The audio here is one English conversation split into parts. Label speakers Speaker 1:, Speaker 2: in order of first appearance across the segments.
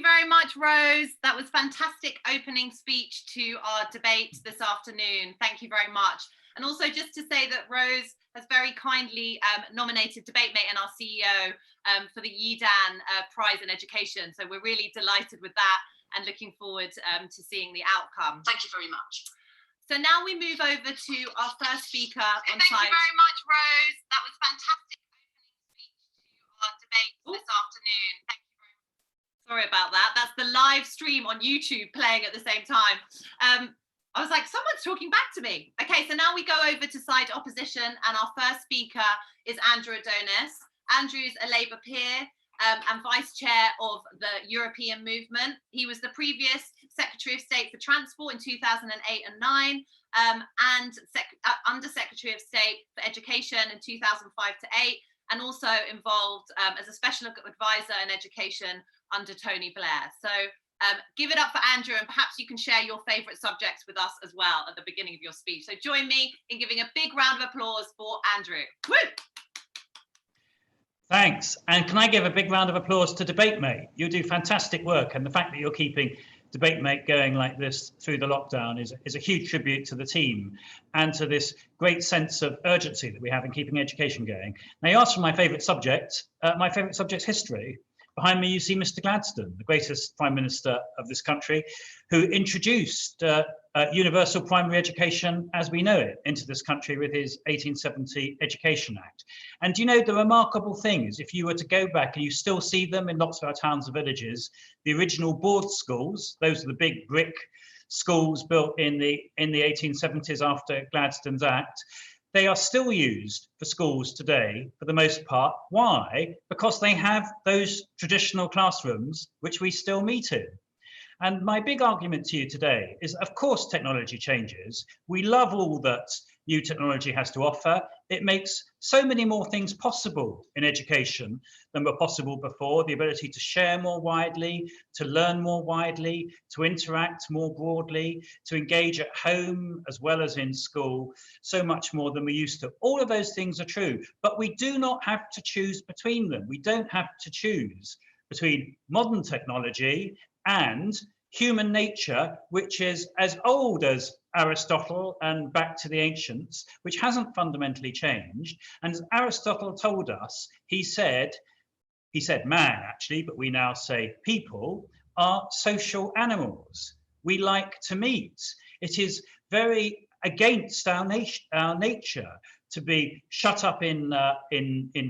Speaker 1: you very much, Rose. That was fantastic opening speech to our debate this afternoon. Thank you very much. And also just to say that Rose has very kindly nominated DebateMate and our CEO for the Yidan Prize in Education. So we're really delighted with that and looking forward to seeing the outcome.
Speaker 2: Thank you very much.
Speaker 1: So now we move over to our first speaker on
Speaker 2: Thank you very much, Rose. That was fantastic opening speech to our debate this afternoon. Thank you very much.
Speaker 1: Sorry about that. That's the live stream on YouTube playing at the same time. I was like, someone's talking back to me. Okay, so now we go over to side opposition, and our first speaker is Andrew Adonis. Andrew's a Labour peer and vice chair of the European movement. He was the previous Secretary of State for Transport in 2008 and 9, and Under Secretary of State for Education in 2005 to 8, and also involved as a special advisor in education under Tony Blair. So give it up for Andrew, and perhaps you can share your favourite subjects with us as well at the beginning of your speech. So join me in giving a big round of applause for Andrew. Woo!
Speaker 3: Thanks. And can I give a big round of applause to DebateMate? You do fantastic work, and the fact that you're keeping DebateMate going like this through the lockdown is a huge tribute to the team and to this great sense of urgency that we have in keeping education going. Now, you asked for my favourite subject. My favourite subject is history. Behind me, you see Mr. Gladstone, the greatest Prime Minister of this country, who introduced universal primary education as we know it into this country with his 1870 Education Act. And you know, the remarkable thing is, if you were to go back, and you still see them in lots of our towns and villages, the original board schools, those are the big brick schools built in the 1870s after Gladstone's Act, they are still used for schools today for the most part. Why? Because they have those traditional classrooms which we still meet in. And my big argument to you today is, of course, technology changes. We love all that new technology has to offer. It makes so many more things possible in education than were possible before. The ability to share more widely, to learn more widely, to interact more broadly, to engage at home as well as in school, so much more than we used to. All of those things are true, but we do not have to choose between them. We don't have to choose between modern technology and human nature, which is as old as Aristotle and back to the ancients, which hasn't fundamentally changed. And as Aristotle told us, he said man actually, but we now say people are social animals. We like to meet. It is very against our nature to be shut up in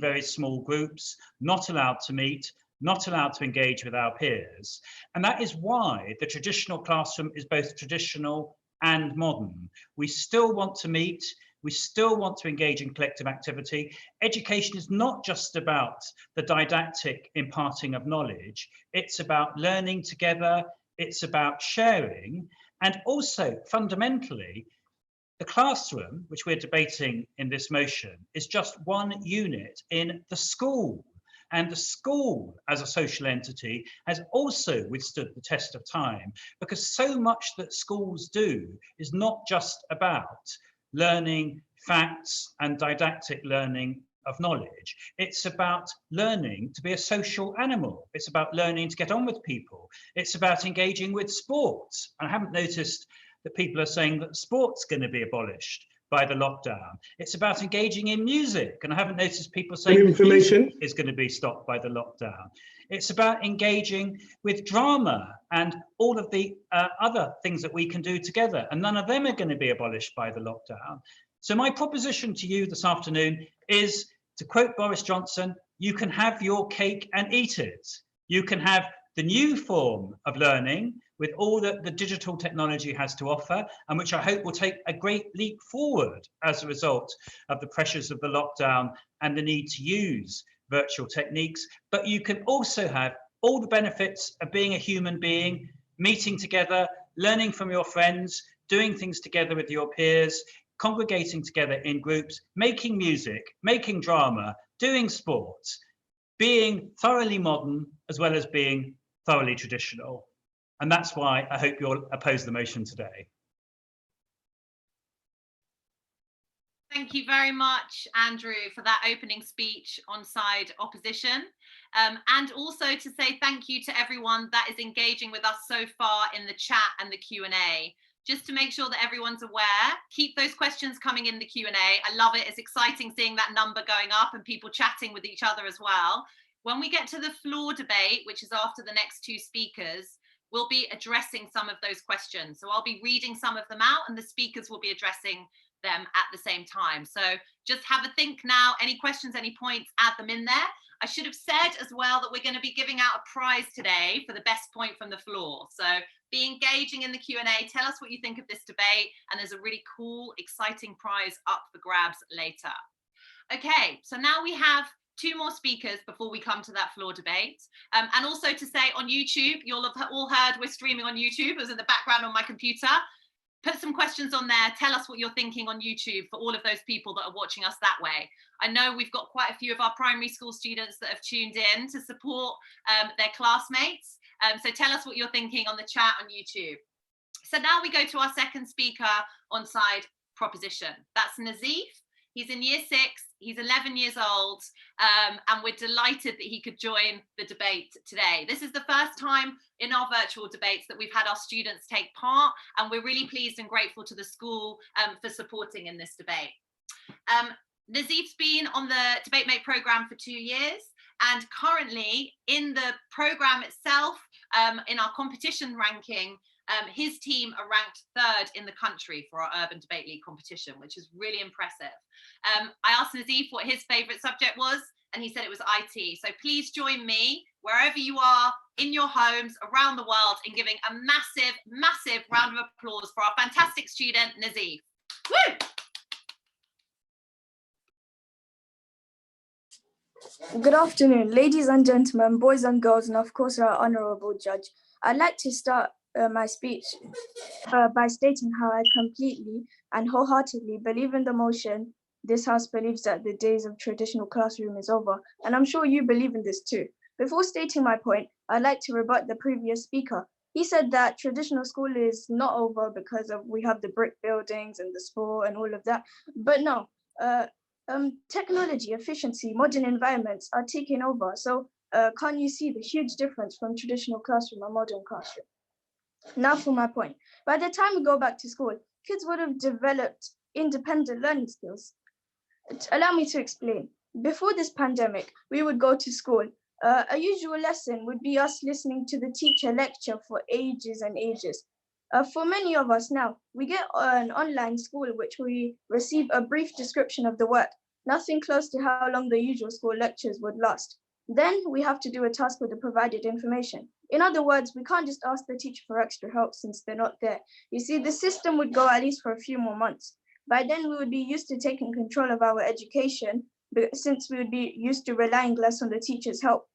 Speaker 3: very small groups, not allowed to meet, not allowed to engage with our peers. And that is why the traditional classroom is both traditional and modern. We still want to meet, we still want to engage in collective activity. Education is not just about the didactic imparting of knowledge, it's about learning together, it's about sharing, and also fundamentally, the classroom, which we're debating in this motion, is just one unit in the school. And the school as a social entity has also withstood the test of time, because so much that schools do is not just about learning facts and didactic learning of knowledge. It's about learning to be a social animal. It's about learning to get on with people. It's about engaging with sports. I haven't noticed that people are saying that sport's going to be abolished by the lockdown. It's about engaging in music, and I haven't noticed people saying that music is going to be stopped by the lockdown. It's about engaging with drama and all of the other things that we can do together, and none of them are going to be abolished by the lockdown. So my proposition to you this afternoon is, to quote Boris Johnson, you can have your cake and eat it. You can have the new form of learning with all that the digital technology has to offer, and which I hope will take a great leap forward as a result of the pressures of the lockdown and the need to use virtual techniques. But you can also have all the benefits of being a human being, meeting together, learning from your friends, doing things together with your peers, congregating together in groups, making music, making drama, doing sports, being thoroughly modern as well as being thoroughly traditional. And that's why I hope you'll oppose the motion today.
Speaker 1: Thank you very much, Andrew, for that opening speech on side opposition. And also to say thank you to everyone that is engaging with us so far in the chat and the Q&A. Just to make sure that everyone's aware, keep those questions coming in the Q&A. I love it. It's exciting seeing that number going up and people chatting with each other as well. When we get to the floor debate, which is after the next two speakers, we'll be addressing some of those questions. So I'll be reading some of them out and the speakers will be addressing them at the same time. So just have a think now. Any questions, any points, add them in there. I should have said as well that we're going to be giving out a prize today for the best point from the floor. So be engaging in the Q&A. Tell us what you think of this debate. And there's a really cool, exciting prize up for grabs later. Okay, so now we have two more speakers before we come to that floor debate. And also to say on YouTube, you'll have all heard we're streaming on YouTube. It was in the background on my computer. Put some questions on there. Tell us what you're thinking on YouTube for all of those people that are watching us that way. I know we've got quite a few of our primary school students that have tuned in to support their classmates. So tell us what you're thinking on the chat on YouTube. So now we go to our second speaker on side proposition. That's Nazif. He's in year 6, he's 11 years old, and we're delighted that he could join the debate today. This is the first time in our virtual debates that we've had our students take part, and we're really pleased and grateful to the school for supporting in this debate. Nazif's been on the DebateMate programme for 2 years, and currently in the programme itself, in our competition ranking, his team are ranked 3rd in the country for our Urban Debate League competition, which is really impressive. I asked Nazif what his favourite subject was, and he said it was IT. So please join me, wherever you are, in your homes, around the world, in giving a massive, massive round of applause for our fantastic student, Nazif. Woo!
Speaker 4: Good afternoon, ladies and gentlemen, boys and girls, and of course our honourable judge. I'd like to start my speech by stating how I completely and wholeheartedly believe in the motion. This House believes that the days of traditional classroom is over, and I'm sure you believe in this too. Before stating my point, I'd like to rebut the previous speaker. He said that traditional school is not over because we have the brick buildings and the sport and all of that, but no. Technology, efficiency, modern environments are taking over. So can't you see the huge difference from traditional classroom and modern classroom? Now for my point. By the time we go back to school, kids would have developed independent learning skills. Allow me to explain. Before this pandemic, we would go to school. A usual lesson would be us listening to the teacher lecture for ages and ages. For many of us now, we get an online school which we receive a brief description of the work, nothing close to how long the usual school lectures would last. Then we have to do a task with the provided information. In other words, we can't just ask the teacher for extra help since they're not there. You see, the system would go at least for a few more months. By then, we would be used to taking control of our education, but since we would be used to relying less on the teacher's help.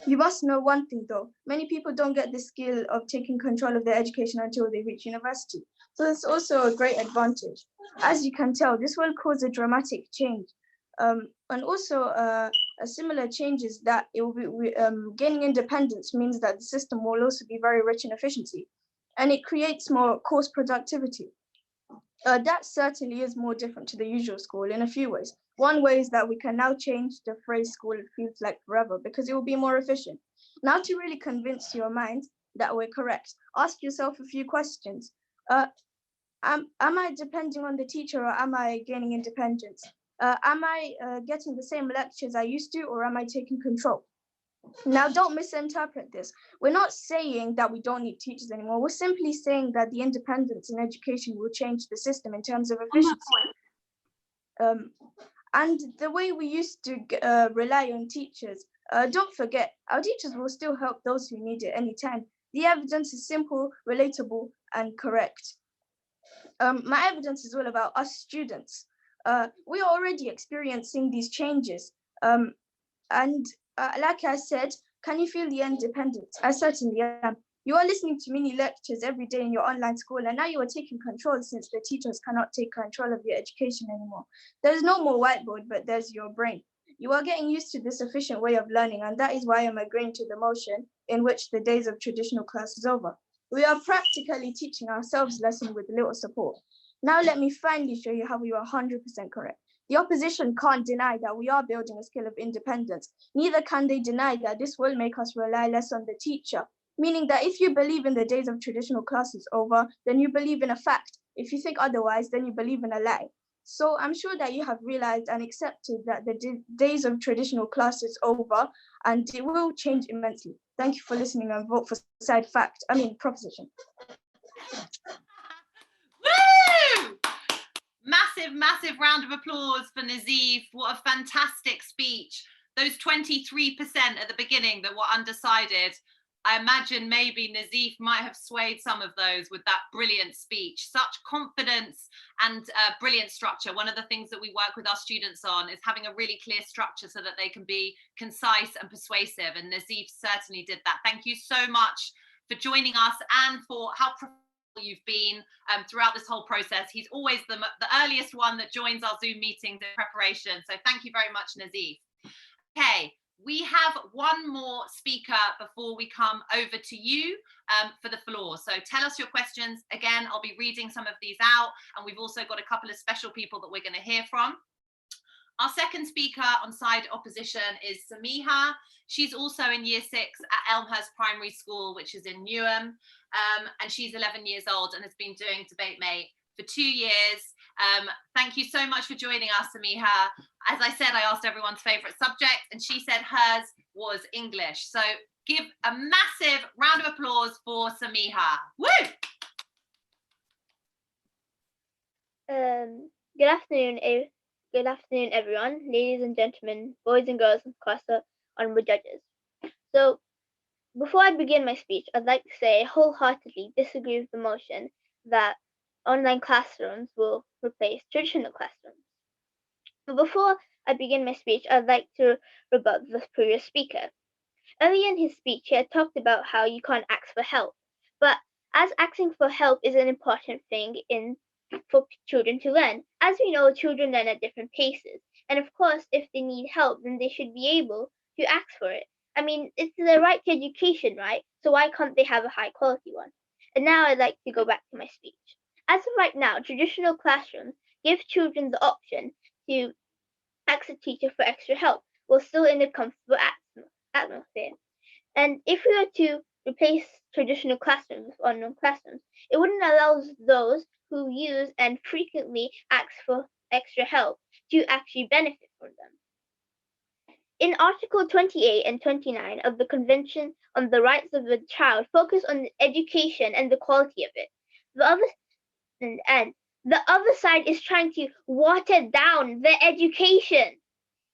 Speaker 4: You must know one thing though, many people don't get the skill of taking control of their education until they reach university. So it's also a great advantage. As you can tell, this will cause a dramatic change. And also a similar change is that it will be gaining independence means that the system will also be very rich in efficiency, and it creates more course productivity. That certainly is more different to the usual school in a few ways. One way is that we can now change the phrase school feels like forever because it will be more efficient. Now to really convince your mind that we're correct, ask yourself a few questions. Am I depending on the teacher or am I gaining independence? Am I getting the same lectures I used to, or am I taking control? Now, don't misinterpret this. We're not saying that we don't need teachers anymore. We're simply saying that the independence in education will change the system in terms of efficiency. And the way we used to rely on teachers, don't forget, our teachers will still help those who need it anytime. The evidence is simple, relatable, and correct. My evidence is all about us students. We are already experiencing these changes. Like I said, can you feel the independence? I certainly am. You are listening to mini lectures every day in your online school, and now you are taking control since the teachers cannot take control of your education anymore. There's no more whiteboard, but there's your brain. You are getting used to this efficient way of learning, and that is why I'm agreeing to the motion in which the days of traditional class is over. We are practically teaching ourselves lessons with little support. Now let me finally show you how we were 100% correct. The opposition can't deny that we are building a skill of independence. Neither can they deny that this will make us rely less on the teacher, meaning that if you believe in the days of traditional classes over, then you believe in a fact. If you think otherwise, then you believe in a lie. So I'm sure that you have realized and accepted that the days of traditional class is over, and it will change immensely. Thank you for listening, and vote for proposition.
Speaker 1: Woo! Massive round of applause for Nazif. What a fantastic speech. Those 23% at the beginning that were undecided, I imagine maybe Nazif might have swayed some of those with that brilliant speech. Such confidence and brilliant structure. One of the things that we work with our students on is having a really clear structure so that they can be concise and persuasive, and Nazif certainly did that. Thank you so much for joining us and for how you've been throughout this whole process. He's always the earliest one that joins our Zoom meetings in preparation. So thank you very much, Nazif. Okay, we have one more speaker before we come over to you for the floor. So tell us your questions. Again, I'll be reading some of these out, and we've also got a couple of special people that we're going to hear from. Our second speaker on side opposition is Samiha. She's also in year 6 at Elmhurst Primary School, which is in Newham. And she's 11 years old and has been doing DebateMate for 2 years. Thank you so much for joining us, Samiha. As I said, I asked everyone's favorite subject, and she said hers was English. So give a massive round of applause for Samiha. Woo!
Speaker 5: Good afternoon, everyone, ladies and gentlemen, boys and girls, and of course the honorable judges. So, before I begin my speech, I'd like to say I wholeheartedly disagree with the motion that online classrooms will replace traditional classrooms. But before I begin my speech, I'd like to rebut the previous speaker. Earlier in his speech, he had talked about how you can't ask for help, but as asking for help is an important thing for children to learn. As we know, children learn at different paces, and of course, if they need help, then they should be able to ask for it. I mean, it's their right to education, right? So why can't they have a high quality one? And now I'd like to go back to my speech. As of right now, traditional classrooms give children the option to ask a teacher for extra help while still in a comfortable atmosphere. And if we were to replace traditional classrooms with online classrooms, it wouldn't allow those who use and frequently ask for extra help to actually benefit from them. In Article 28 and 29 of the Convention on the Rights of the Child focus on education and the quality of it. The other side is trying to water down their education.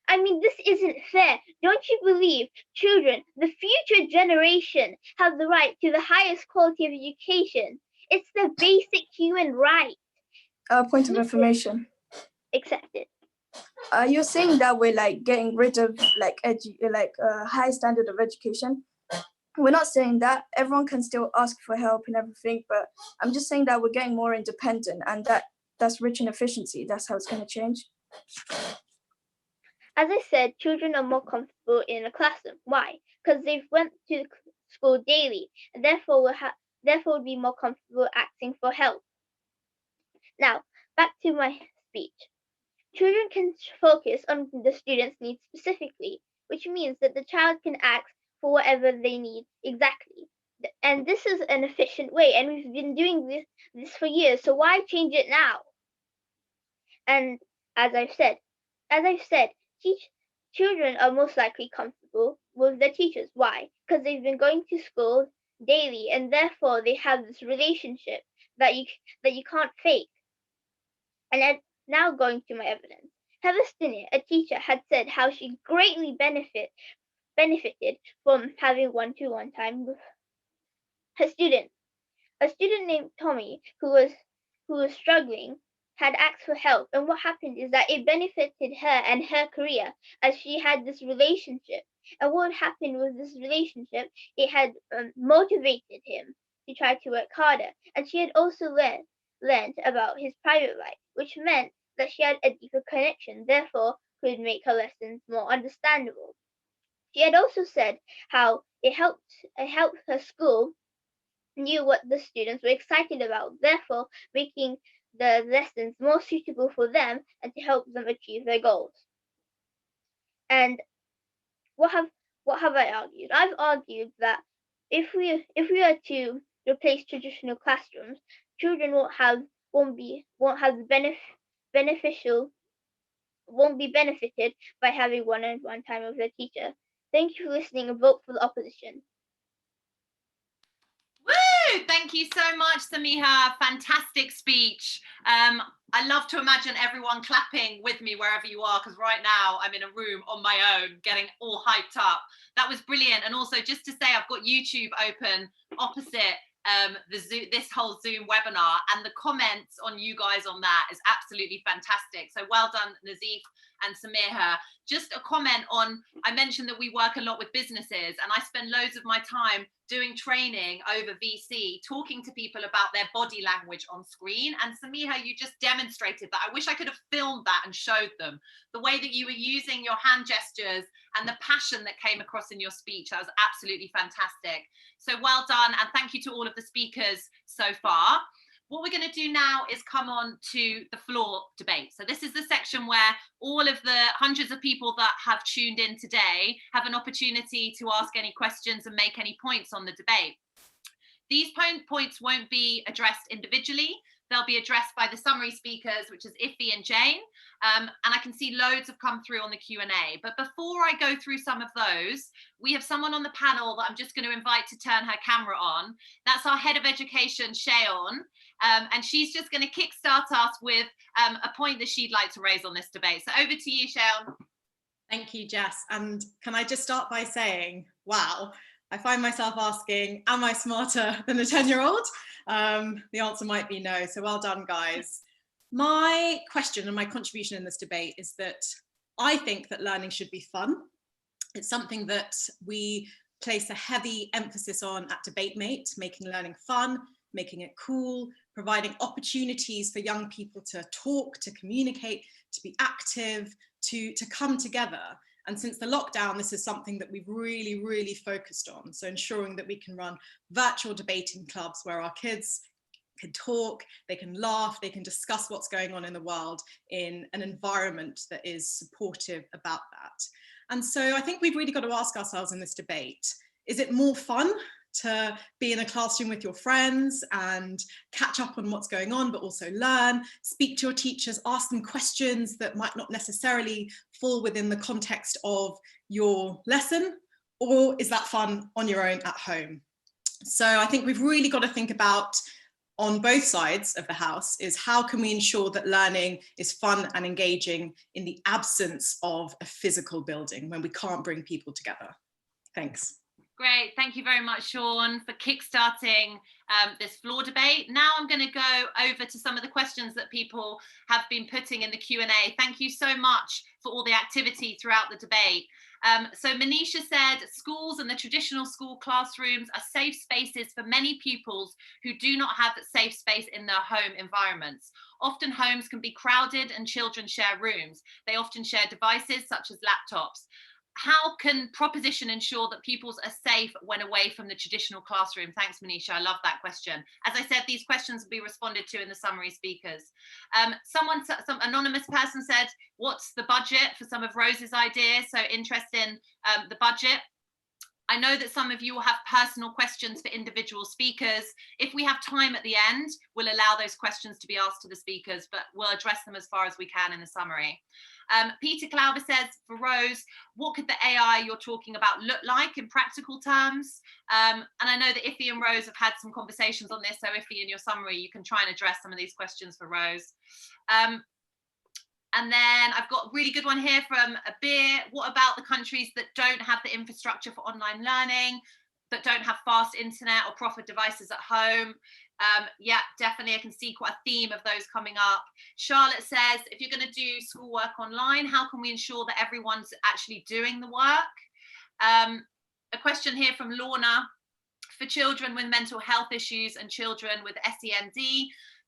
Speaker 5: I mean, this isn't fair. Don't you believe children, the future generation, have the right to the highest quality of education? It's the basic human right.
Speaker 4: Point of information.
Speaker 5: Accepted.
Speaker 4: You're saying that we're like getting rid of high standard of education. We're not saying that. Everyone can still ask for help and everything, but I'm just saying that we're getting more independent, and that's rich in efficiency. That's how it's going to change.
Speaker 5: As I said, children are more comfortable in a classroom. Why? Because they've went to school daily, and therefore would be more comfortable asking for help. Now, back to my speech. Children can focus on the student's needs specifically, which means that the child can ask for whatever they need exactly. And this is an efficient way, and we've been doing this for years, so why change it now? And as I've said, children are most likely comfortable with their teachers. Why? Because they've been going to school daily, and therefore they have this relationship that you can't fake. And now going to my evidence. Heather Stinnett, a teacher, had said how she greatly benefited from having one-to-one time with her student. A student named Tommy, who was struggling, had asked for help, and what happened is that it benefited her and her career as she had this relationship. And what happened with this relationship, it had motivated him to try to work harder. And she had also learned about his private life, which meant that she had a deeper connection, therefore could make her lessons more understandable. She had also said how it helped her school knew what the students were excited about, therefore making the lessons more suitable for them and to help them achieve their goals. And what have I argued? I've argued that if we are to replace traditional classrooms, children won't be benefited by having one-on-one time with their teacher. Thank you for listening and vote for the opposition.
Speaker 1: Woo! Thank you so much, Samiha. Fantastic speech. I love to imagine everyone clapping with me wherever you are, because right now I'm in a room on my own getting all hyped up. That was brilliant. And also, just to say, I've got YouTube open opposite this whole Zoom webinar, and the comments on you guys on that is absolutely fantastic. So well done, Nazif and Samiha. Just a comment on, I mentioned that we work a lot with businesses, and I spend loads of my time doing training over VC, talking to people about their body language on screen. And Samiha, you just demonstrated that. I wish I could have filmed that and showed them the way that you were using your hand gestures and the passion that came across in your speech. That was absolutely fantastic. So well done, and thank you to all of the speakers so far. What we're going to do now is come on to the floor debate. So this is the section where all of the hundreds of people that have tuned in today have an opportunity to ask any questions and make any points on the debate. These points won't be addressed individually. They'll be addressed by the summary speakers, which is Iffy and Jane. And I can see loads have come through on the Q&A. But before I go through some of those, we have someone on the panel that I'm just going to invite to turn her camera on. That's our Head of Education, Shayon. And she's just going to kickstart us with a point that she'd like to raise on this debate. So over to you, Shayon.
Speaker 6: Thank you, Jess. And can I just start by saying, wow, I find myself asking, am I smarter than a 10-year-old? The answer might be no. So well done, guys. My question and my contribution in this debate is that I think that learning should be fun. It's something that we place a heavy emphasis on at DebateMate, making learning fun, making it cool, providing opportunities for young people to talk, to communicate, to be active, to come together. And since the lockdown, this is something that we've really focused on. So ensuring that we can run virtual debating clubs where our kids can talk, they can laugh, they can discuss what's going on in the world in an environment that is supportive about that. And so I think we've really got to ask ourselves in this debate, is it more fun to be in a classroom with your friends and catch up on what's going on, but also learn, speak to your teachers, ask them questions that might not necessarily fall within the context of your lesson? Or is that fun on your own at home? So I think we've really got to think about, on both sides of the house, is how can we ensure that learning is fun and engaging in the absence of a physical building when we can't bring people together? Thanks.
Speaker 1: Great, thank you very much, Sean, for kickstarting this floor debate. Now I'm going to go over to some of the questions that people have been putting in the Q&A. Thank you so much for all the activity throughout the debate. So Manisha said, schools and the traditional school classrooms are safe spaces for many pupils who do not have a safe space in their home environments. Often homes can be crowded and children share rooms. They often share devices such as laptops. How can proposition ensure that pupils are safe when away from the traditional classroom? Thanks, Manisha. I love that question. As I said, these questions will be responded to in the summary speakers. Some anonymous person said, what's the budget for some of Rose's ideas? So interest in the budget. I know that some of you will have personal questions for individual speakers. If we have time at the end, we'll allow those questions to be asked to the speakers, but we'll address them as far as we can in the summary. Peter Klauber says, for Rose, what could the AI you're talking about look like in practical terms? And I know that Iffy and Rose have had some conversations on this, so Iffy, in your summary, you can try and address some of these questions for Rose. And then I've got a really good one here from Abir. What about the countries that don't have the infrastructure for online learning, that don't have fast internet or proper devices at home? Yeah, definitely, I can see quite a theme of those coming up. Charlotte says, if you're going to do schoolwork online, how can we ensure that everyone's actually doing the work? A question here from Lorna. For children with mental health issues and children with SEND,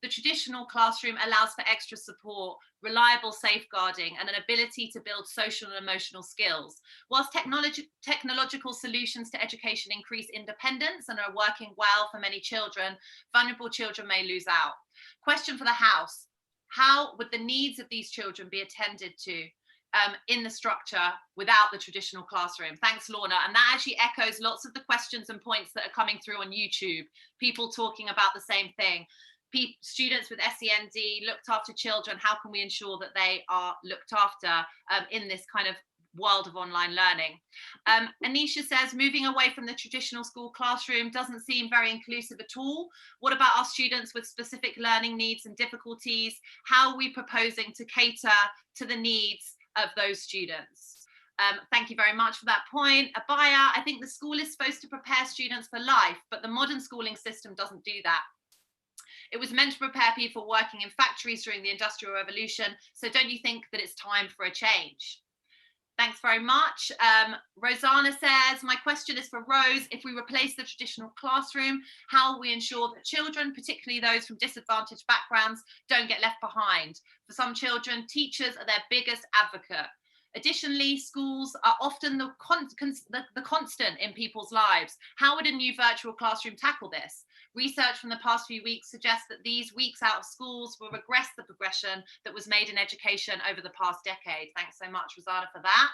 Speaker 1: the traditional classroom allows for extra support, reliable safeguarding, and an ability to build social and emotional skills. Whilst technological solutions to education increase independence and are working well for many children, vulnerable children may lose out. Question for the House: how would the needs of these children be attended to in the structure without the traditional classroom? Thanks, Lorna. And that actually echoes lots of the questions and points that are coming through on YouTube, people talking about the same thing. Students with SEND, looked after children, how can we ensure that they are looked after in this kind of world of online learning? Anisha says, moving away from the traditional school classroom doesn't seem very inclusive at all. What about our students with specific learning needs and difficulties? How are we proposing to cater to the needs of those students? Thank you very much for that point. Abaya, I think the school is supposed to prepare students for life, but the modern schooling system doesn't do that. It was meant to prepare people working in factories during the Industrial Revolution. So don't you think that it's time for a change? Thanks very much. Rosanna says, my question is for Rose. If we replace the traditional classroom, how will we ensure that children, particularly those from disadvantaged backgrounds, don't get left behind? For some children, teachers are their biggest advocate. Additionally, schools are often the constant in people's lives. How would a new virtual classroom tackle this? Research from the past few weeks suggests that these weeks out of schools will regress the progression that was made in education over the past decade. Thanks so much, Rosanna, for that.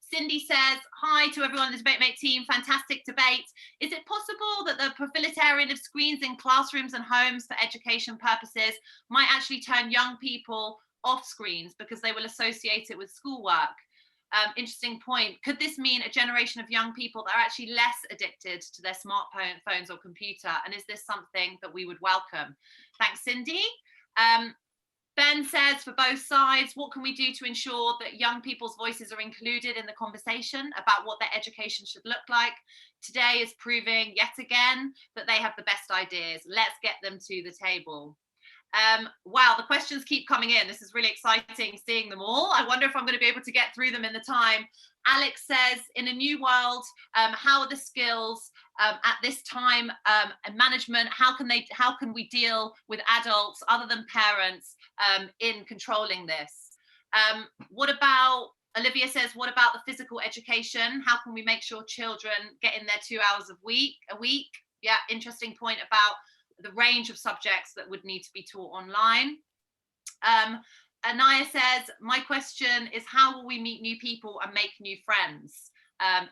Speaker 1: Cindy says, hi to everyone in the DebateMate team, fantastic debate. Is it possible that the proliferation of screens in classrooms and homes for education purposes might actually turn young people off screens because they will associate it with schoolwork? Interesting point. Could this mean a generation of young people that are actually less addicted to their smartphones or computer? And is this something that we would welcome? Thanks, Cindy. Ben says, for both sides, what can we do to ensure that young people's voices are included in the conversation about what their education should look like? Today is proving yet again that they have the best ideas. Let's get them to the table. Wow, the questions keep coming in. This is really exciting seeing them all. I wonder if I'm going to be able to get through them in the time. Alex says, in a new world, how are the skills at this time and management? How can we deal with adults other than parents in controlling this? What about, Olivia says, what about the physical education? How can we make sure children get in their 2 hours a week? Yeah, interesting point about the range of subjects that would need to be taught online. Anaya says, my question is, how will we meet new people and make new friends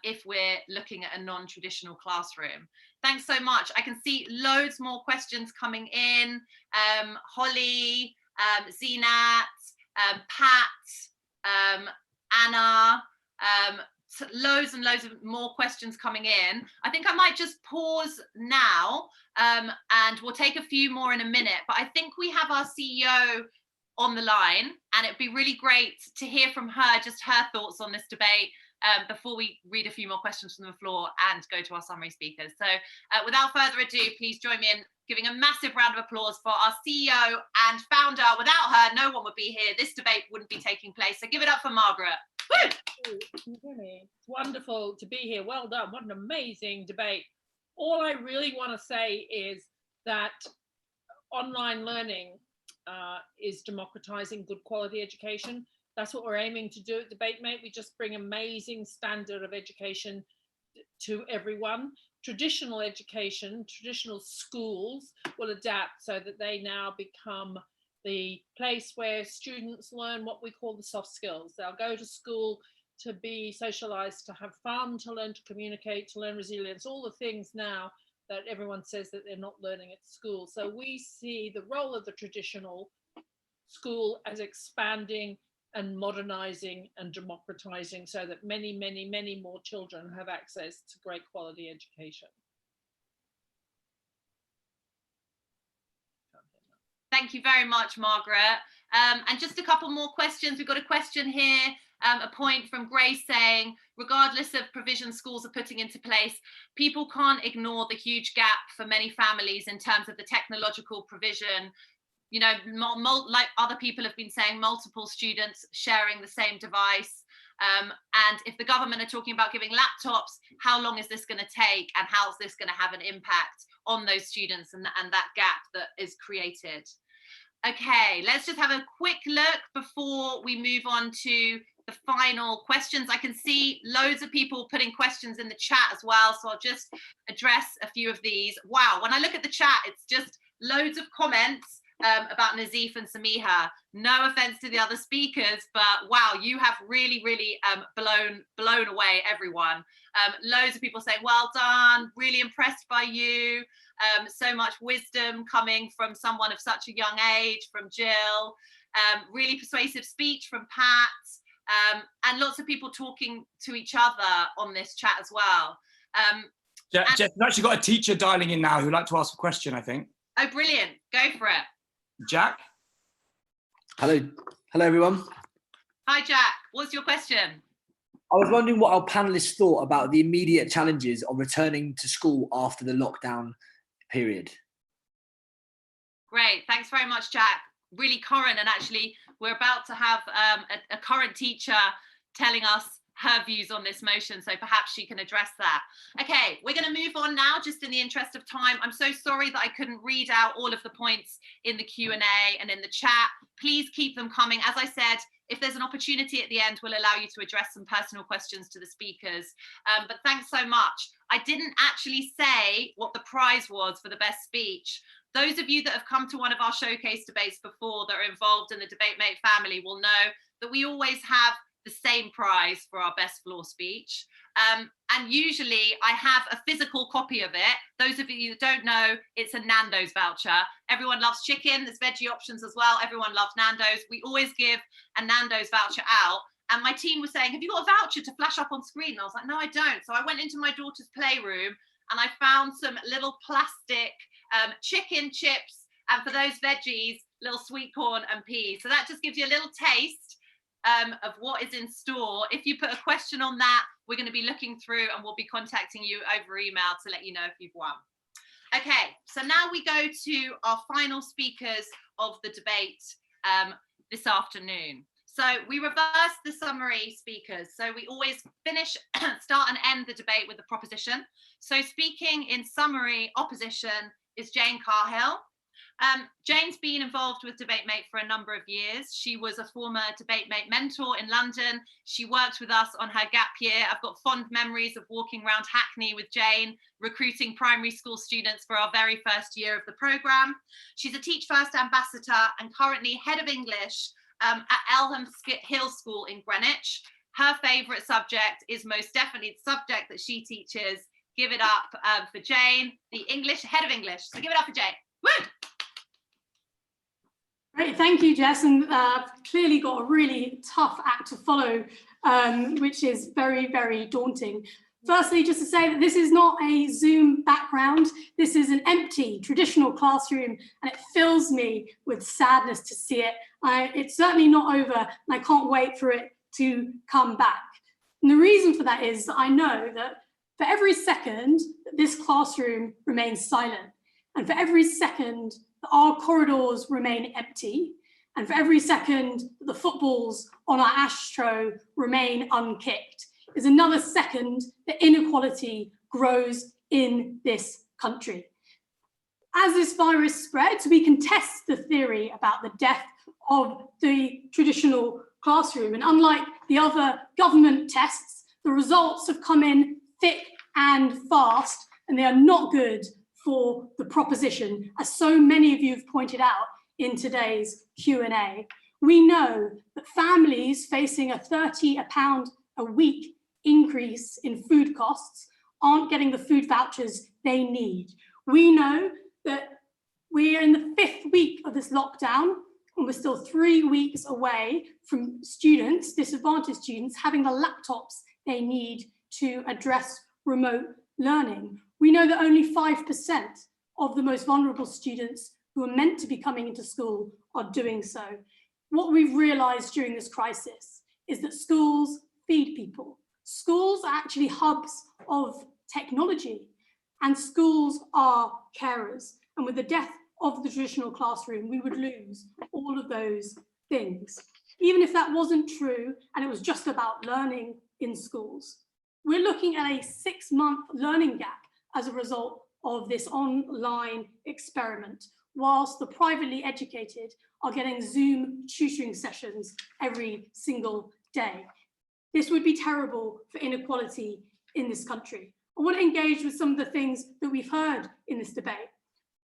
Speaker 1: if we're looking at a non-traditional classroom? Thanks so much. I can see loads more questions coming in. Holly, Zinat, Pat, Anna, loads and loads of more questions coming in. I think I might just pause now and we'll take a few more in a minute, but I think we have our CEO on the line and it'd be really great to hear from her, just her thoughts on this debate before we read a few more questions from the floor and go to our summary speakers. So without further ado, please join me in giving a massive round of applause for our CEO and founder. Without her, no one would be here. This debate wouldn't be taking place. So give it up for Margaret. Woo!
Speaker 7: Can you hear me? It's wonderful to be here. Well done. What an amazing debate. All I really want to say is that online learning is democratizing good quality education. That's what we're aiming to do at DebateMate. We just bring amazing standard of education to everyone. Traditional education, traditional schools will adapt so that they now become the place where students learn what we call the soft skills. They'll go to school to be socialized, to have fun, to learn to communicate, to learn resilience, all the things now that everyone says that they're not learning at school. So we see the role of the traditional school as expanding and modernizing and democratizing so that many, many, many more children have access to great quality education.
Speaker 1: Thank you very much, Margaret. And just a couple more questions. We've got a question here, a point from Grace saying, regardless of provision schools are putting into place, people can't ignore the huge gap for many families in terms of the technological provision. You know, like other people have been saying, multiple students sharing the same device. And if the government are talking about giving laptops, how long is this going to take, and how is this going to have an impact on those students and that gap that is created? Okay, let's just have a quick look before we move on to the final questions. I can see loads of people putting questions in the chat as well, so I'll just address a few of these. Wow, when I look at the chat, it's just loads of comments about Nazif and Samiha. No offense to the other speakers, but wow, you have really blown away everyone. Loads of people saying, well done, really impressed by you. So much wisdom coming from someone of such a young age, from Jill. Really persuasive speech from Pat. And lots of people talking to each other on this chat as well.
Speaker 8: Jeff, we've actually got a teacher dialing in now who'd like to ask a question, I think.
Speaker 1: Oh, brilliant. Go for it.
Speaker 8: Jack?
Speaker 9: Hello everyone.
Speaker 1: Hi, Jack. What's your question?
Speaker 9: I was wondering what our panelists thought about the immediate challenges of returning to school after the lockdown period.
Speaker 1: Great. Thanks very much, Jack. Really current, and actually we're about to have a current teacher telling us her views on this motion, so perhaps she can address that. Okay, we're going to move on now, just in the interest of time. I'm so sorry that I couldn't read out all of the points in the Q&A and in the chat. Please keep them coming. As I said, if there's an opportunity at the end, we'll allow you to address some personal questions to the speakers. But thanks so much. I didn't actually say what the prize was for the best speech. Those of you that have come to one of our showcase debates before, that are involved in the DebateMate family, will know that we always have the same prize for our best floor speech. And usually I have a physical copy of it. Those of you that don't know, it's a Nando's voucher. Everyone loves chicken, there's veggie options as well. Everyone loves Nando's. We always give a Nando's voucher out. And my team was saying, have you got a voucher to flash up on screen? And I was like, no, I don't. So I went into my daughter's playroom and I found some little plastic chicken chips, and for those veggies, little sweet corn and peas. So that just gives you a little taste of what is in store. If you put a question on that, we're going to be looking through and we'll be contacting you over email to let you know if you've won. Okay, so now we go to our final speakers of the debate this afternoon. So we reverse the summary speakers. So we always finish, start and end the debate with the proposition. So speaking in summary opposition is Jane Carhill. Jane's been involved with DebateMate for a number of years. She was a former DebateMate mentor in London. She worked with us on her gap year. I've got fond memories of walking around Hackney with Jane, recruiting primary school students for our very first year of the programme. She's a Teach First ambassador and currently head of English at Eltham Hill School in Greenwich. Her favourite subject is most definitely the subject that she teaches. Give it up for Jane, the English head of English. So give it up for Jane. Woo!
Speaker 10: Great, thank you, Jess, and clearly got a really tough act to follow, which is very, very daunting. Firstly, just to say that this is not a Zoom background. This is an empty traditional classroom, and it fills me with sadness to see it. It's certainly not over, and I can't wait for it to come back. And the reason for that is that I know that for every second that this classroom remains silent, and for every second that our corridors remain empty, and for every second that the footballs on our ashtray remain unkicked, is another second that inequality grows in this country. As this virus spreads, we can test the theory about the death of the traditional classroom. And unlike the other government tests, the results have come in thick and fast, and they are not good for the proposition, as so many of you have pointed out in today's Q&A. We know that families facing a £30 a week increase in food costs aren't getting the food vouchers they need. We know that we are in the 5th week of this lockdown, and we're still 3 weeks away from students, disadvantaged students, having the laptops they need to address remote learning. We know that only 5% of the most vulnerable students who are meant to be coming into school are doing so. What we've realized during this crisis is that schools feed people. Schools are actually hubs of technology, and schools are carers. And with the death of the traditional classroom, we would lose all of those things. even if that wasn't true and it was just about learning in schools. We're looking at a 6-month learning gap as a result of this online experiment, whilst the privately educated are getting Zoom tutoring sessions every single day. This would be terrible for inequality in this country. I want to engage with some of the things that we've heard in this debate.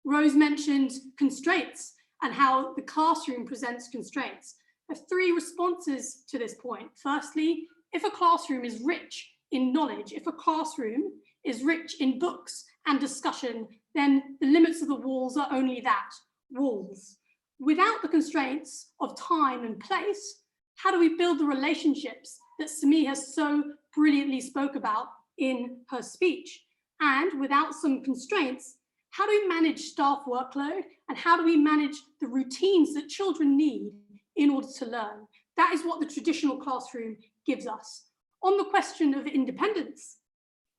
Speaker 10: Rose mentioned constraints and how the classroom presents constraints. There are 3 responses to this point. Firstly, if a classroom is rich in knowledge, if a classroom is rich in books and discussion, then the limits of the walls are only that, walls. Without the constraints of time and place, how do we build the relationships that Simi has so brilliantly spoke about in her speech? And without some constraints, how do we manage staff workload, and how do we manage the routines that children need in order to learn? That is what the traditional classroom gives us. On the question of independence,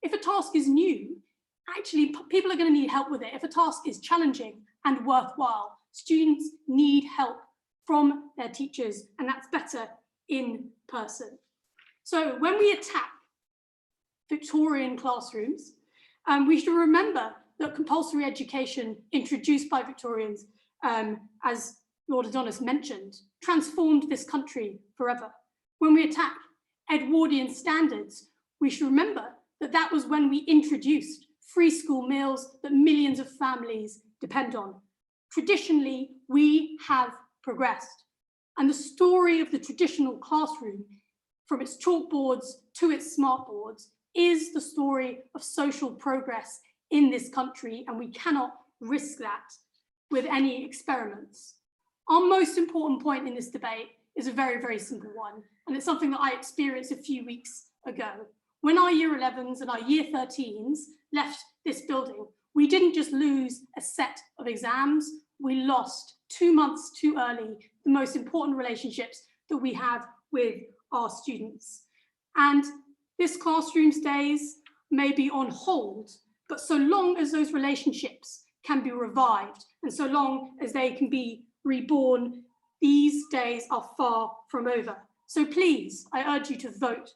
Speaker 10: if a task is new, actually people are going to need help with it. If a task is challenging and worthwhile, students need help from their teachers, and that's better in person. So when we attack Victorian classrooms, we should remember that compulsory education introduced by Victorians, as Lord Adonis mentioned, transformed this country forever. When we attack Edwardian standards, we should remember that that was when we introduced free school meals that millions of families depend on. Traditionally, we have progressed. And the story of the traditional classroom, from its chalkboards to its smartboards, is the story of social progress in this country, and we cannot risk that with any experiments. Our most important point in this debate is a very, very simple one, and it's something that I experienced a few weeks ago. When our year 11s and our year 13s left this building, we didn't just lose a set of exams, we lost 2 months too early the most important relationships that we have with our students. And this classroom stays may be on hold, but so long as those relationships can be revived and so long as they can be reborn, these days are far from over. So please, I urge you to vote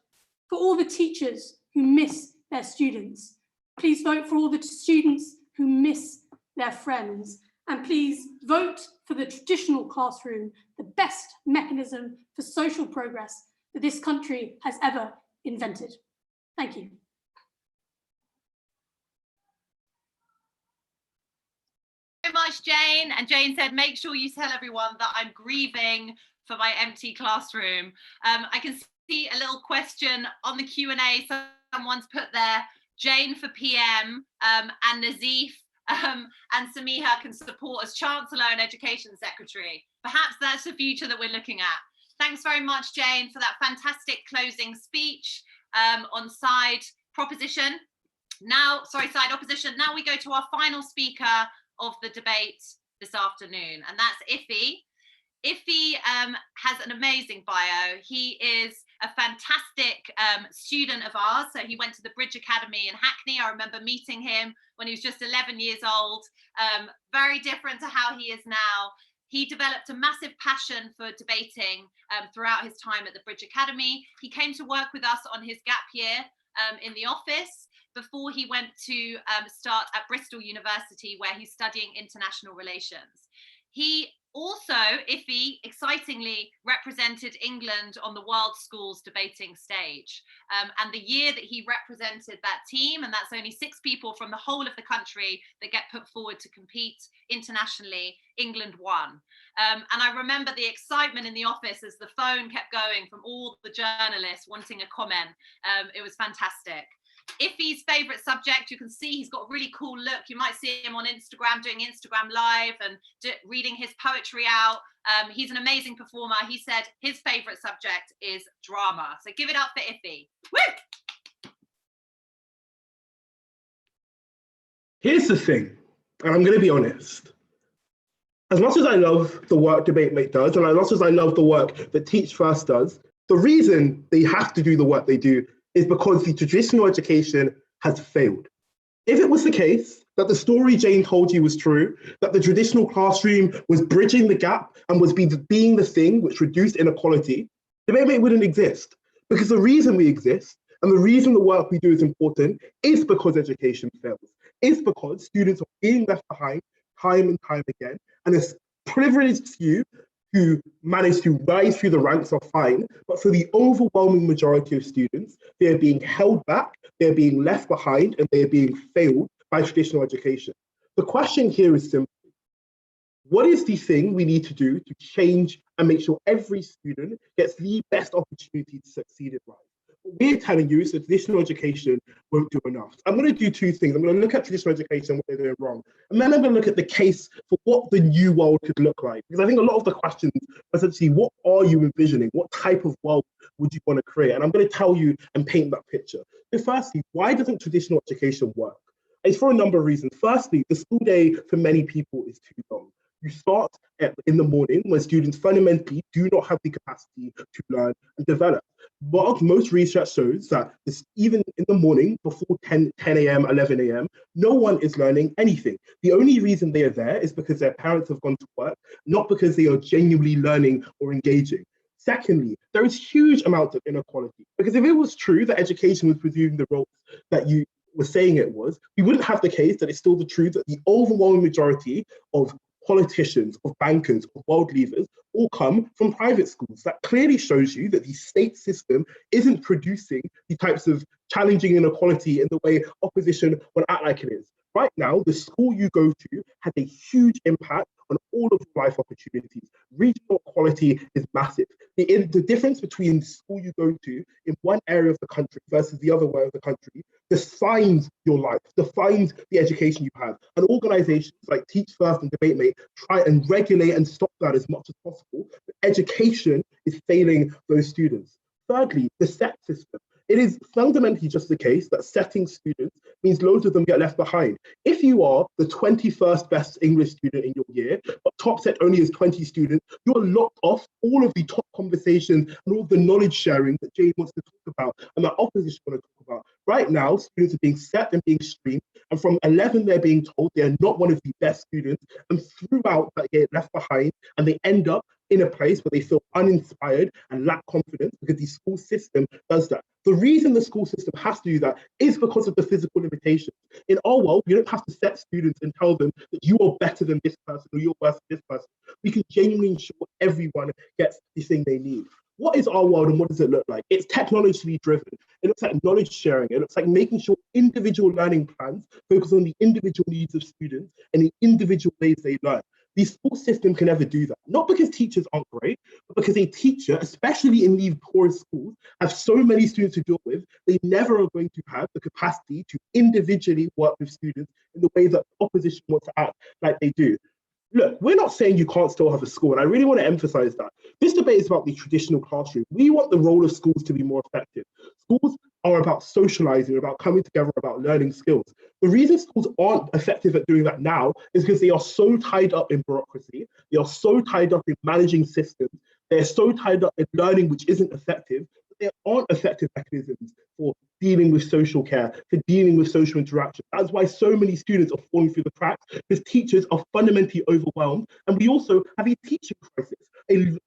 Speaker 10: for all the teachers who miss their students. Please vote for all the students who miss their friends. And please vote for the traditional classroom, the best mechanism for social progress that this country has ever invented. Thank you.
Speaker 1: So much, Jane. And Jane said, make sure you tell everyone that I'm grieving for my empty classroom. I can see a little question on the Q&A. Someone's put there, Jane for PM, and Nazif and Samiha can support as Chancellor and Education Secretary. Perhaps that's the future that we're looking at. Thanks very much, Jane, for that fantastic closing speech on side opposition. Now we go to our final speaker of the debate this afternoon, and that's Iffy. Iffy has an amazing bio. He is a fantastic student of ours. So he went to the Bridge Academy in Hackney. I remember meeting him when he was just 11 years old. Very different to how he is now. He developed a massive passion for debating throughout his time at the Bridge Academy. He came to work with us on his gap year in the office before he went to start at Bristol University, where he's studying international relations. He also, Iffy, excitingly represented England on the World Schools debating stage. And the year that he represented that team, and that's only 6 people from the whole of the country that get put forward to compete internationally, England won. And I remember the excitement in the office as the phone kept going from all the journalists wanting a comment. It was fantastic. Iffy's favourite subject, you can see he's got a really cool look. You might see him on Instagram doing Instagram Live and reading his poetry out. He's an amazing performer. He said his favourite subject is drama. So give it up for Iffy. Woo!
Speaker 11: Here's the thing, and I'm going to be honest. As much as I love the work DebateMate does, and as much as I love the work that Teach First does, the reason they have to do the work they do is because the traditional education has failed. If it was the case that the story Jane told you was true, that the traditional classroom was bridging the gap and was being the thing which reduced inequality, DebateMate wouldn't exist. Because the reason we exist and the reason the work we do is important is because education fails. It's because students are being left behind time and time again. And it's privileged few who manage to rise through the ranks are fine, but for the overwhelming majority of students, they're being held back, they're being left behind, and they're being failed by traditional education. The question here is simple. What is the thing we need to do to change and make sure every student gets the best opportunity to succeed in life? What we're telling you is that traditional education won't do enough. I'm going to do two things. I'm going to look at traditional education, what they're doing wrong, and then I'm going to look at the case for what the new world could look like. Because I think a lot of the questions are essentially, what are you envisioning? What type of world would you want to create? And I'm going to tell you and paint that picture. So firstly, why doesn't traditional education work? It's for a number of reasons. Firstly, the school day for many people is too long. You start in the morning when students fundamentally do not have the capacity to learn and develop. But most research shows that even in the morning before 10 a.m., 11 a.m., no one is learning anything. The only reason they are there is because their parents have gone to work, not because they are genuinely learning or engaging. Secondly, there is huge amounts of inequality, because if it was true that education was pursuing the roles that you were saying it was, we wouldn't have the case that it's still the truth that the overwhelming majority of politicians, of bankers, of world leaders all come from private schools. That clearly shows you that the state system isn't producing the types of challenging inequality in the way opposition would act like it is. Right now, the school you go to has a huge impact on all of life opportunities. Regional equality is massive. The difference between the school you go to in one area of the country versus the other area of the country defines your life, defines the education you have. And organizations like Teach First and DebateMate try and regulate and stop that as much as possible. But education is failing those students. Thirdly, the SET system. It is fundamentally just the case that setting students means loads of them get left behind. If you are the 21st best English student in your year, but top set only has 20 students, you're locked off all of the top conversations and all of the knowledge sharing that Jane wants to talk about and that opposition want to talk about. Right now, students are being set and being streamed, and from 11, they're being told they're not one of the best students, and throughout that get left behind, and they end up in a place where they feel uninspired and lack confidence because the school system does that. The reason the school system has to do that is because of the physical limitations. In our world, you don't have to set students and tell them that you are better than this person or you're worse than this person. We can genuinely ensure everyone gets the thing they need. What is our world and what does it look like? It's technologically driven. It looks like knowledge sharing. It looks like making sure individual learning plans focus on the individual needs of students and the individual ways they learn. The school system can never do that, not because teachers aren't great, but because a teacher, especially in these poorest schools, have so many students to deal with, they never are going to have the capacity to individually work with students in the way that opposition wants to act like they do. Look, we're not saying you can't still have a school, and I really want to emphasize that. This debate is about the traditional classroom. We want the role of schools to be more effective. Schools are about socializing, about coming together, about learning skills. The reason schools aren't effective at doing that now is because they are so tied up in bureaucracy, they are so tied up in managing systems, they're so tied up in learning which isn't effective, that there aren't effective mechanisms for dealing with social care, for dealing with social interaction. That's why so many students are falling through the cracks, because teachers are fundamentally overwhelmed. And we also have a teaching crisis.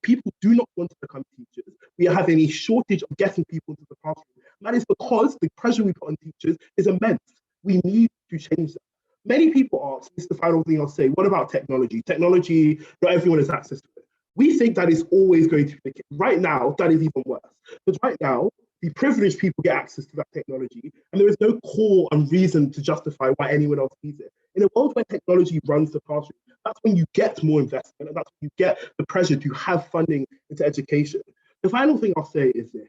Speaker 11: People do not want to become teachers. We are having a shortage of getting people into the classroom. And that is because the pressure we put on teachers is immense. We need to change that. Many people ask, this is the final thing I'll say, what about technology? Technology, not everyone has access to it. We think that is always going to be the case. Right now, that is even worse. Because right now, the privileged people get access to that technology, and there is no core and reason to justify why anyone else needs it. In a world where technology runs the classroom, that's when you get more investment, and that's when you get the pressure to have funding into education. The final thing I'll say is this.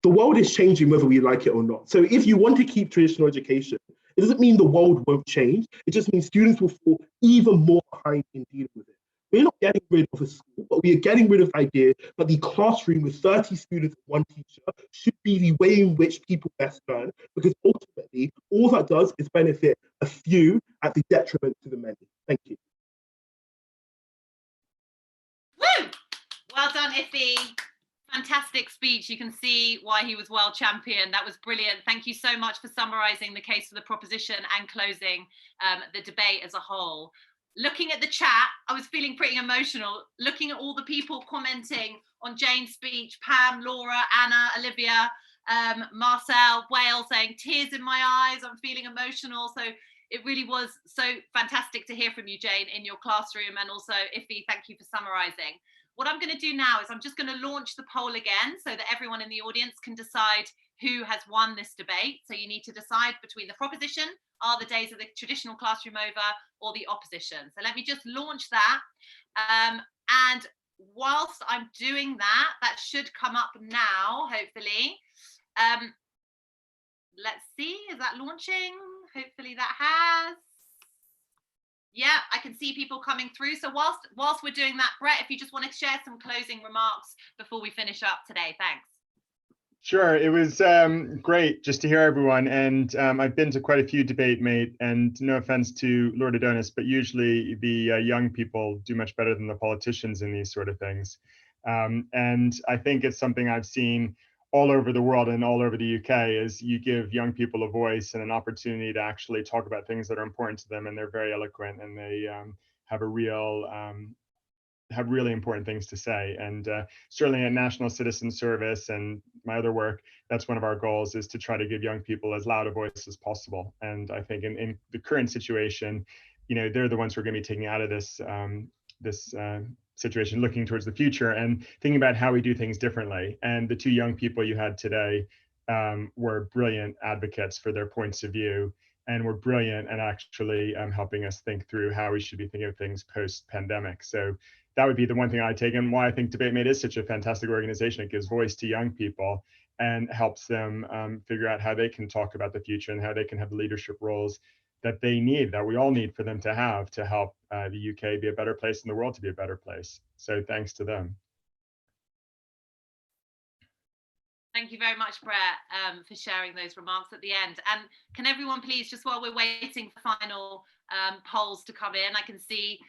Speaker 11: The world is changing whether we like it or not. So if you want to keep traditional education, it doesn't mean the world won't change. It just means students will fall even more behind in dealing with it. We're not getting rid of a school, but we are getting rid of the idea that the classroom with 30 students and one teacher should be the way in which people best learn, because ultimately, all that does is benefit a few at the detriment to the many. Thank you.
Speaker 1: Woo! Well done, Iffy. Fantastic speech. You can see why he was world champion. That was brilliant. Thank you so much for summarising the case for the proposition and closing the debate as a whole. Looking at the chat, I was feeling pretty emotional. Looking at all the people commenting on Jane's speech, Pam, Laura, Anna, Olivia, Marcel, Whale saying tears in my eyes, I'm feeling emotional. So it really was so fantastic to hear from you, Jane, in your classroom, and also Iffy, thank you for summarising. What I'm going to do now is I'm just going to launch the poll again so that everyone in the audience can decide who has won this debate. So you need to decide between the proposition, are the days of the traditional classroom over, or the opposition. So let me just launch that. And whilst I'm doing that, that should come up now, hopefully. Let's see, is that launching? Hopefully that has. Yeah, I can see people coming through. So whilst we're doing that, Brett, if you just want to share some closing remarks before we finish up today, thanks.
Speaker 12: Sure, it was great just to hear everyone, and I've been to quite a few debate, mate, and no offense to Lord Adonis, but usually the young people do much better than the politicians in these sort of things. And I think it's something I've seen all over the world and all over the UK is you give young people a voice and an opportunity to actually talk about things that are important to them, and they're very eloquent, and they have a real have really important things to say. And certainly at National Citizen Service and my other work, that's one of our goals, is to try to give young people as loud a voice as possible. And I think in the current situation, you know, they're the ones who are going to be taking out of this situation, looking towards the future and thinking about how we do things differently. And the two young people you had today were brilliant advocates for their points of view, and were brilliant at actually helping us think through how we should be thinking of things post-pandemic. So that would be the one thing I take, and why I think DebateMate is such a fantastic organization. It gives voice to young people and helps them figure out how they can talk about the future and how they can have the leadership roles that they need, that we all need for them to have, to help the UK be a better place and the world to be a better place. So thanks to them.
Speaker 1: Thank you very much, Brett, for sharing those remarks at the end. And can everyone please, just while we're waiting for final polls to come in, I can see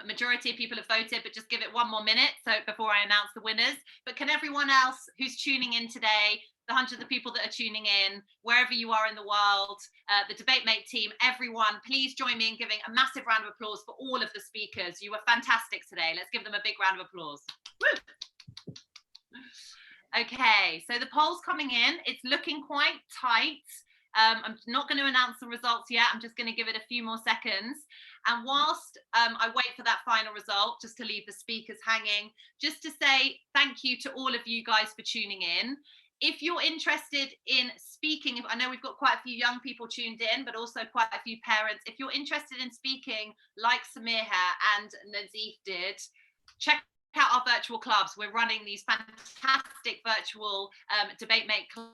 Speaker 1: a majority of people have voted, but just give it one more minute so before I announce the winners. But can everyone else who's tuning in today, the hundreds of people that are tuning in, wherever you are in the world, the DebateMate team, everyone, please join me in giving a massive round of applause for all of the speakers. You were fantastic today. Let's give them a big round of applause. Woo! Okay, so the poll's coming in. It's looking quite tight. I'm not going to announce the results yet. I'm just going to give it a few more seconds. And whilst I wait for that final result, just to leave the speakers hanging, just to say thank you to all of you guys for tuning in. If you're interested in speaking, I know we've got quite a few young people tuned in, but also quite a few parents. If you're interested in speaking like Samir and Nazif did, check out our virtual clubs. We're running these fantastic virtual DebateMate clubs,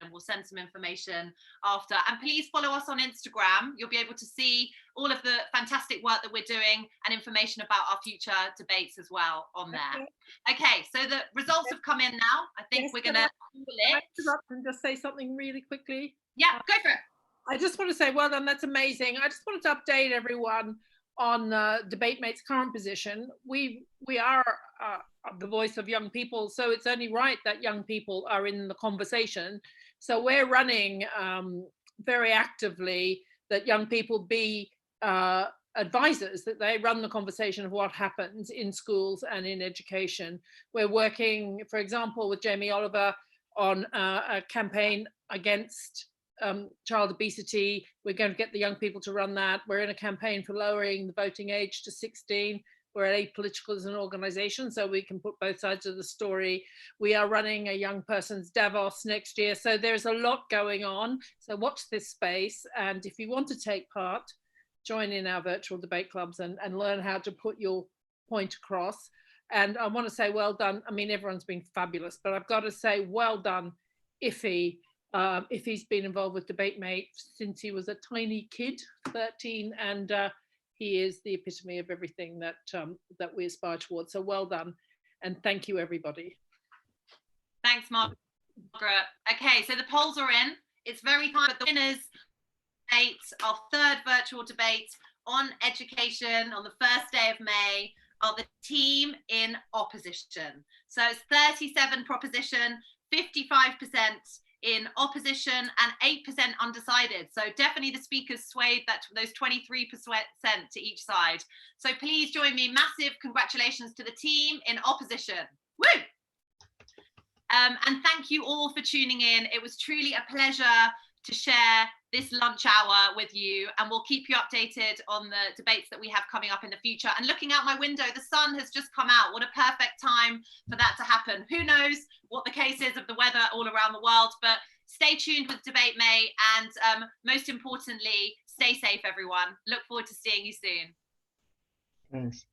Speaker 1: and we'll send some information after. And please follow us on Instagram. You'll be able to see all of the fantastic work that we're doing and information about our future debates as well on there. Okay, so the results have come in now. I think we're gonna call it.
Speaker 7: And just say something really quickly.
Speaker 1: Yeah, go for it.
Speaker 7: I just want to say, well done, that's amazing. I just wanted to update everyone on DebateMate's current position. We are the voice of young people, so it's only right that young people are in the conversation. So we're running very actively that young people be advisors, that they run the conversation of what happens in schools and in education. We're working, for example, with Jamie Oliver on a campaign against child obesity. We're going to get the young people to run that. We're in a campaign for lowering the voting age to 16. We're apolitical as an organization, so we can put both sides of the story. We are running a young person's Davos next year. So there's a lot going on. So watch this space. And if you want to take part, join in our virtual debate clubs and learn how to put your point across. And I want to say well done. I mean, everyone's been fabulous, but I've got to say well done, Iffy. Iffy's been involved with DebateMate since he was a tiny kid, 13, and he is the epitome of everything that that we aspire towards. So well done, and thank you, everybody.
Speaker 1: Thanks, Margaret. Okay, so the polls are in. It's very time, but the winners debate, our third virtual debate on education on the first day of May, are the team in opposition. So it's 37 proposition, 55% in opposition and 8% undecided. So definitely the speakers swayed those 23% to each side. So please join me. Massive congratulations to the team in opposition. Woo! And thank you all for tuning in. It was truly a pleasure to share this lunch hour with you, and we'll keep you updated on the debates that we have coming up in the future. And looking out my window, the sun has just come out. What a perfect time for that to happen. Who knows what the case is of the weather all around the world, but stay tuned with Debate May, and most importantly, stay safe, everyone. Look forward to seeing you soon.
Speaker 12: Thanks.